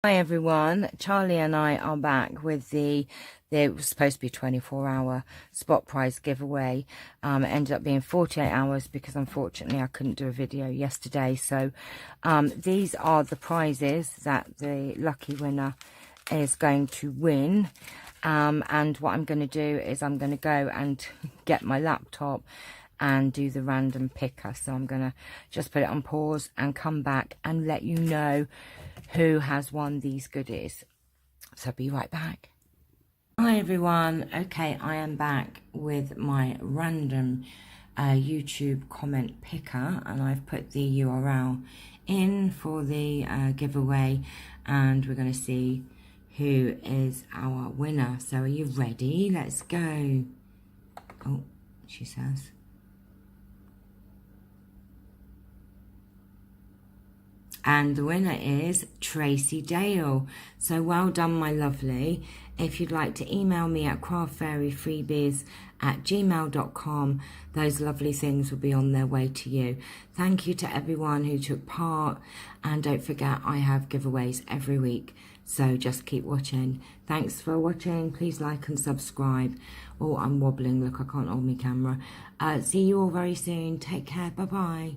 Hi everyone, Charlie and I are back with it was supposed to be a 24-hour spot prize giveaway. It ended up being 48 hours because unfortunately I couldn't do a video yesterday. So these are the prizes that the lucky winner is going to win. And what I'm going to do is I'm going to go and get my laptop and do the random picker. So I'm going to just put it on pause and come back and let you know who has won these goodies. So be right back. Hi everyone. Okay, I am back with my random YouTube comment picker, and I've put the URL in for the giveaway, and we're going to see who is our winner. So are you ready? Let's go. Oh, she says. And the winner is Tracy Dale. So well done, my lovely. If you'd like to email me at craftfairyfreebies@gmail.com, those lovely things will be on their way to you. Thank you to everyone who took part. And don't forget, I have giveaways every week. So just keep watching. Thanks for watching. Please like and subscribe. Oh, I'm wobbling. Look, I can't hold my camera. See you all very soon. Take care. Bye-bye.